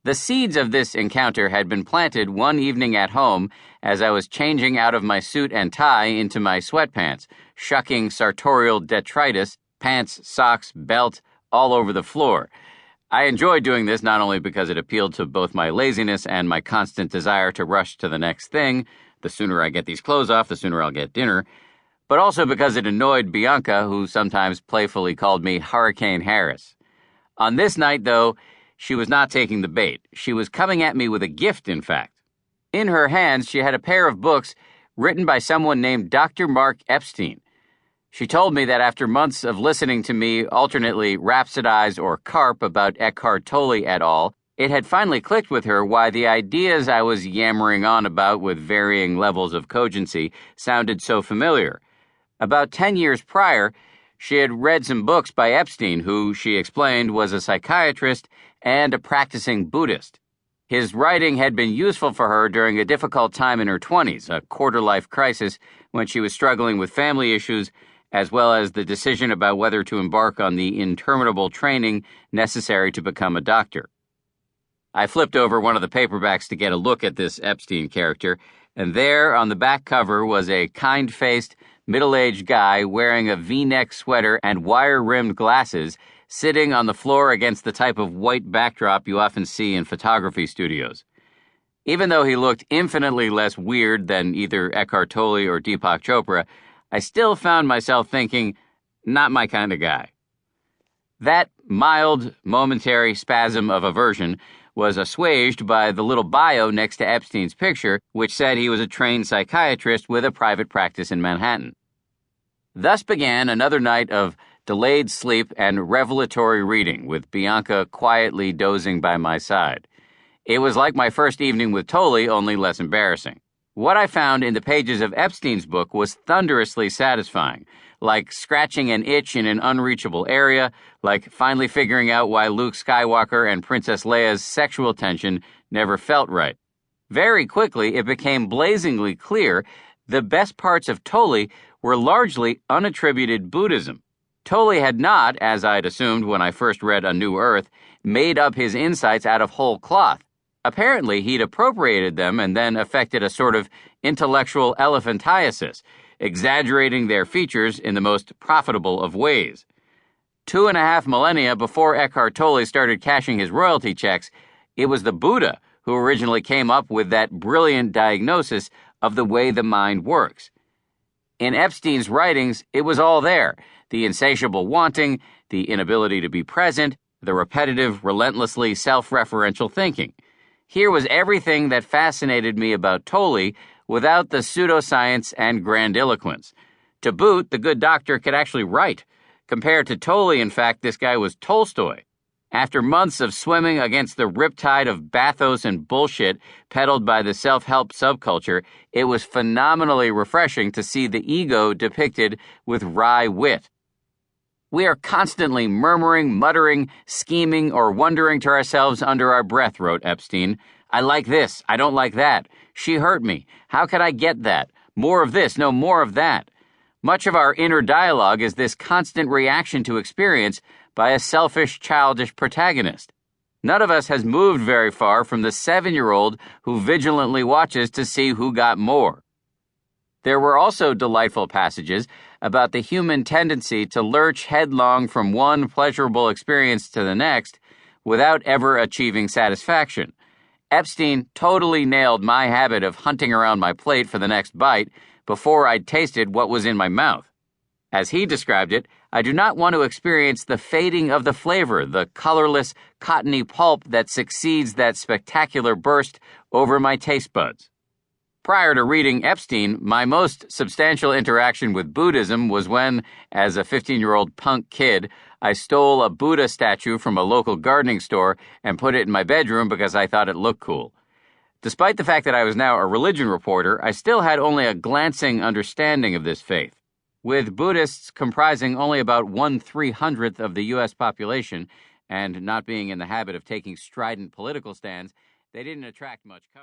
The seeds of this encounter had been planted one evening at home as I was changing out of my suit and tie into my sweatpants, shucking sartorial detritus, pants, socks, belt, all over the floor. I enjoyed doing this not only because it appealed to both my laziness and my constant desire to rush to the next thing, the sooner I get these clothes off, the sooner I'll get dinner, but also because it annoyed Bianca, who sometimes playfully called me Hurricane Harris. On this night, though, she was not taking the bait. She was coming at me with a gift, in fact. In her hands, she had a pair of books written by someone named Dr. Mark Epstein. She told me that after months of listening to me alternately rhapsodize or carp about Eckhart Tolle et al., it had finally clicked with her why the ideas I was yammering on about with varying levels of cogency sounded so familiar. About 10 years prior, she had read some books by Epstein, who, she explained, was a psychiatrist and a practicing Buddhist. His writing had been useful for her during a difficult time in her 20s, a quarter-life crisis when she was struggling with family issues, as well as the decision about whether to embark on the interminable training necessary to become a doctor. I flipped over one of the paperbacks to get a look at this Epstein character, and there on the back cover was a kind-faced, middle-aged guy wearing a V-neck sweater and wire-rimmed glasses, sitting on the floor against the type of white backdrop you often see in photography studios. Even though he looked infinitely less weird than either Eckhart Tolle or Deepak Chopra, I still found myself thinking, not my kind of guy. That mild, momentary spasm of aversion was assuaged by the little bio next to Epstein's picture, which said he was a trained psychiatrist with a private practice in Manhattan. Thus began another night of delayed sleep and revelatory reading, with Bianca quietly dozing by my side. It was like my first evening with Tolle, only less embarrassing. What I found in the pages of Epstein's book was thunderously satisfying, like scratching an itch in an unreachable area, like finally figuring out why Luke Skywalker and Princess Leia's sexual tension never felt right. Very quickly, it became blazingly clear the best parts of Tolle were largely unattributed Buddhism. Tolle had not, as I'd assumed when I first read A New Earth, made up his insights out of whole cloth. Apparently, he'd appropriated them and then affected a sort of intellectual elephantiasis, exaggerating their features in the most profitable of ways. 2.5 millennia before Eckhart Tolle started cashing his royalty checks, it was the Buddha who originally came up with that brilliant diagnosis of the way the mind works. In Epstein's writings, it was all there: the insatiable wanting, the inability to be present, the repetitive, relentlessly self-referential thinking. Here was everything that fascinated me about Tolle without the pseudoscience and grandiloquence. To boot, the good doctor could actually write. Compared to Tolle, in fact, this guy was Tolstoy. After months of swimming against the riptide of bathos and bullshit peddled by the self-help subculture, it was phenomenally refreshing to see the ego depicted with wry wit. We are constantly murmuring, muttering, scheming, or wondering to ourselves under our breath, wrote Epstein. I like this. I don't like that. She hurt me. How could I get that? More of this. No, more of that. Much of our inner dialogue is this constant reaction to experience by a selfish, childish protagonist. None of us has moved very far from the 7-year-old who vigilantly watches to see who got more. There were also delightful passages about the human tendency to lurch headlong from one pleasurable experience to the next without ever achieving satisfaction. Epstein totally nailed my habit of hunting around my plate for the next bite before I'd tasted what was in my mouth. As he described it, I do not want to experience the fading of the flavor, the colorless, cottony pulp that succeeds that spectacular burst over my taste buds. Prior to reading Epstein, my most substantial interaction with Buddhism was when, as a 15-year-old punk kid, I stole a Buddha statue from a local gardening store and put it in my bedroom because I thought it looked cool. Despite the fact that I was now a religion reporter, I still had only a glancing understanding of this faith. With Buddhists comprising only about 1/300th of the U.S. population and not being in the habit of taking strident political stands, they didn't attract much coverage.